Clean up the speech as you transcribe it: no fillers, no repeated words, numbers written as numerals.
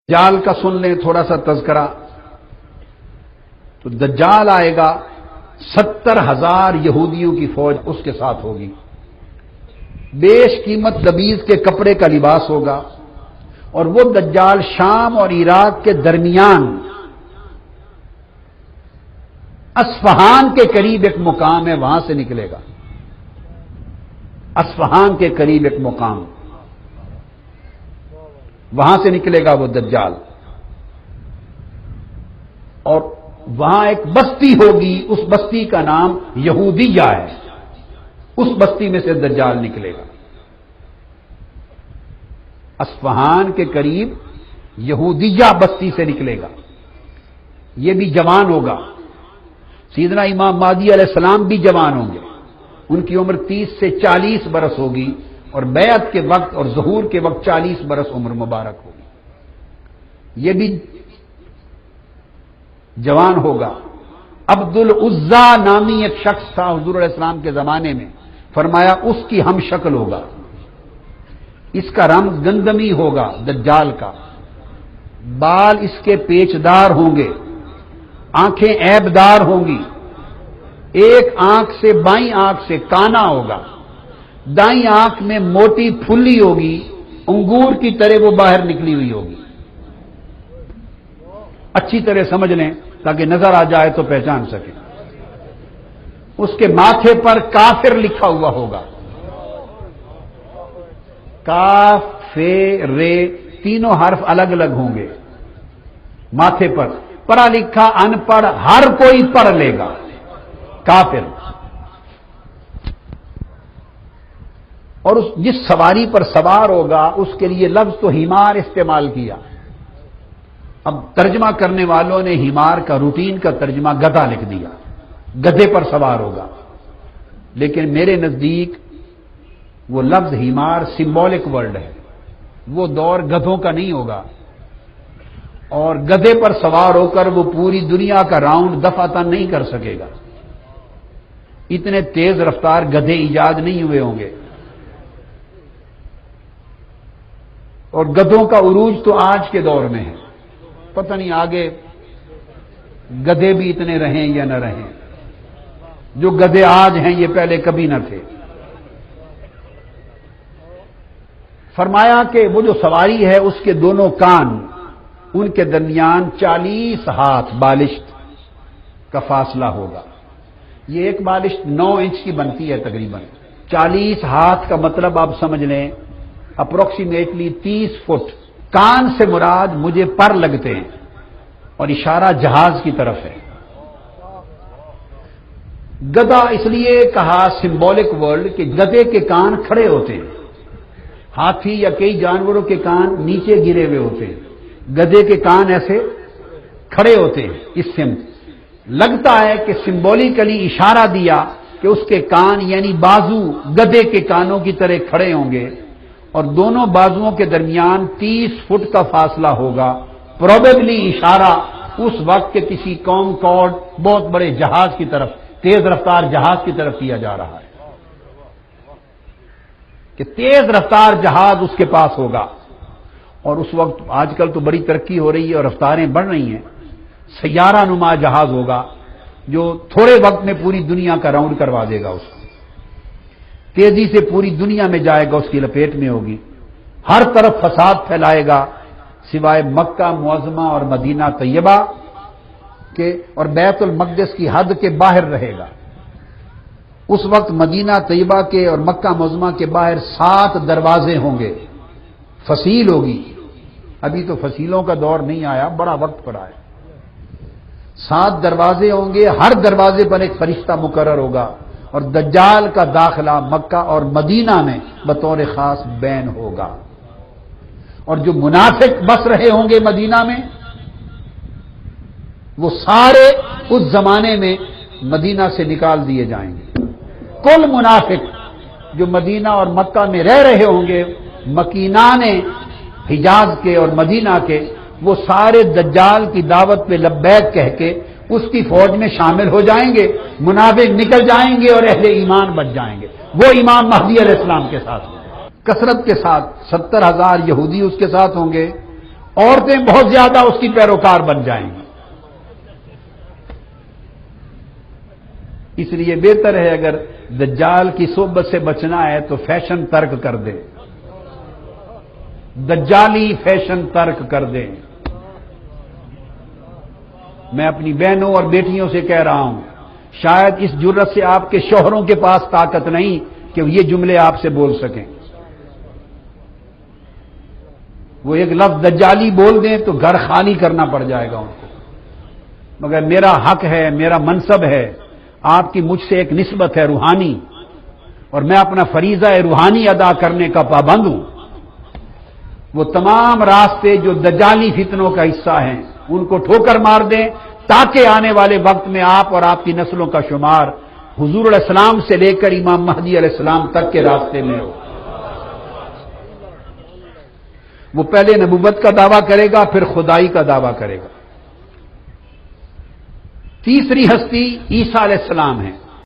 دجال کا سن لیں تھوڑا سا تذکرہ. تو دجال آئے گا، 70,000 یہودیوں کی فوج اس کے ساتھ ہوگی، بیش قیمت لبیز کے کپڑے کا لباس ہوگا، اور وہ دجال شام اور عراق کے درمیان اصفہان کے قریب ایک مقام ہے، وہاں سے نکلے گا. اصفہان کے قریب ایک مقام، وہاں سے نکلے گا وہ دجال. اور وہاں ایک بستی ہوگی، اس بستی کا نام یہودیہ ہے، اس بستی میں سے دجال نکلے گا. اصفہان کے قریب یہودیہ بستی سے نکلے گا. یہ بھی جوان ہوگا. سیدنا امام مہدی علیہ السلام بھی جوان ہوں گے، ان کی عمر 30 سے 40 برس ہوگی، اور بیعت کے وقت اور ظہور کے وقت 40 برس عمر مبارک ہوگی. یہ بھی جوان ہوگا. عبد العزا نامی ایک شخص تھا حضور علیہ السلام کے زمانے میں، فرمایا اس کی ہم شکل ہوگا. اس کا رنگ گندمی ہوگا دجال کا، بال اس کے پیچدار ہوں گے، آنکھیں عیبدار ہوں گی، ایک آنکھ سے بائیں آنکھ سے کانا ہوگا، دائیں آنکھ میں موٹی پھلی ہوگی، انگور کی طرح وہ باہر نکلی ہوئی ہوگی. اچھی طرح سمجھ لیں تاکہ نظر آ جائے تو پہچان سکیں. اس کے ماتھے پر کافر لکھا ہوا ہوگا، کاف فے رے تینوں حرف الگ الگ ہوں گے ماتھے پر. پڑھا لکھا ان پڑھ ہر کوئی پڑھ لے گا، کافر. اور جس سواری پر سوار ہوگا اس کے لیے لفظ تو ہیمار استعمال کیا. اب ترجمہ کرنے والوں نے ہیمار کا روٹین کا ترجمہ گدھا لکھ دیا، گدھے پر سوار ہوگا. لیکن میرے نزدیک وہ لفظ ہیمار سمبولک ورڈ ہے، وہ دور گدھوں کا نہیں ہوگا، اور گدھے پر سوار ہو کر وہ پوری دنیا کا راؤنڈ دفعتاً نہیں کر سکے گا. اتنے تیز رفتار گدھے ایجاد نہیں ہوئے ہوں گے. اور گدھوں کا عروج تو آج کے دور میں ہے، پتہ نہیں آگے گدھے بھی اتنے رہیں یا نہ رہیں. جو گدھے آج ہیں یہ پہلے کبھی نہ تھے. فرمایا کہ وہ جو سواری ہے اس کے دونوں کان، ان کے درمیان 40 ہاتھ بالشت کا فاصلہ ہوگا. یہ ایک بالشت 9 انچ کی بنتی ہے تقریباً. 40 ہاتھ کا مطلب آپ سمجھ لیں اپروکسیمیٹلی 30 فٹ. کان سے مراد مجھے پر لگتے ہیں، اور اشارہ جہاز کی طرف ہے. گدھا اس لیے کہا سمبولک ورلڈ کہ گدھے کے کان کھڑے ہوتے ہیں، ہاتھی یا کئی جانوروں کے کان نیچے گرے ہوئے ہوتے ہیں، گدھے کے کان ایسے کھڑے ہوتے ہیں. اس سے لگتا ہے کہ سمبولیکلی اشارہ دیا کہ اس کے کان یعنی بازو گدھے کے کانوں کی طرح کھڑے ہوں گے، اور دونوں بازوؤں کے درمیان 30 فٹ کا فاصلہ ہوگا. پروبیبلی اشارہ اس وقت کے کسی قوم کوڈ بہت بڑے جہاز کی طرف، تیز رفتار جہاز کی طرف کیا جا رہا ہے کہ تیز رفتار جہاز اس کے پاس ہوگا. اور اس وقت آج کل تو بڑی ترقی ہو رہی ہے اور رفتاریں بڑھ رہی ہیں. سیارہ نما جہاز ہوگا جو تھوڑے وقت میں پوری دنیا کا راؤنڈ کروا دے گا. اس کو تیزی سے پوری دنیا میں جائے گا، اس کی لپیٹ میں ہوگی، ہر طرف فساد پھیلائے گا سوائے مکہ معظمہ اور مدینہ طیبہ کے، اور بیت المقدس کی حد کے باہر رہے گا. اس وقت مدینہ طیبہ کے اور مکہ معظمہ کے باہر 7 دروازے ہوں گے. فصیل ہوگی، ابھی تو فصیلوں کا دور نہیں آیا، بڑا وقت پڑا ہے. 7 دروازے ہوں گے، ہر دروازے پر ایک فرشتہ مقرر ہوگا، اور دجال کا داخلہ مکہ اور مدینہ میں بطور خاص بین ہوگا. اور جو منافق بس رہے ہوں گے مدینہ میں، وہ سارے اس زمانے میں مدینہ سے نکال دیے جائیں گے. کل منافق جو مدینہ اور مکہ میں رہ رہے ہوں گے، مکینان حجاز کے اور مدینہ کے، وہ سارے دجال کی دعوت پہ لبیک کہہ کے اس کی فوج میں شامل ہو جائیں گے. منافق نکل جائیں گے اور اہل ایمان بچ جائیں گے. وہ امام مہدی علیہ السلام کے ساتھ ہوں گے، کثرت کے ساتھ 70,000 یہودی اس کے ساتھ ہوں گے، عورتیں بہت زیادہ اس کی پیروکار بن جائیں گی. اس لیے بہتر ہے اگر دجال کی صحبت سے بچنا ہے تو فیشن ترک کر دے، دجالی فیشن ترک کر دے. میں اپنی بہنوں اور بیٹیوں سے کہہ رہا ہوں، شاید اس جرت سے آپ کے شوہروں کے پاس طاقت نہیں کہ یہ جملے آپ سے بول سکیں. وہ ایک لفظ دجالی بول دیں تو گھر خالی کرنا پڑ جائے گا ان کو. مگر میرا حق ہے، میرا منصب ہے، آپ کی مجھ سے ایک نسبت ہے روحانی، اور میں اپنا فریضہ روحانی ادا کرنے کا پابند ہوں. وہ تمام راستے جو دجالی فتنوں کا حصہ ہیں ان کو ٹھوکر مار دیں تاکہ آنے والے وقت میں آپ اور آپ کی نسلوں کا شمار حضور علیہ السلام سے لے کر امام مہدی علیہ السلام تک کے راستے میں ہو. وہ پہلے نبوت کا دعویٰ کرے گا، پھر خدائی کا دعویٰ کرے گا. تیسری ہستی عیسیٰ علیہ السلام ہے.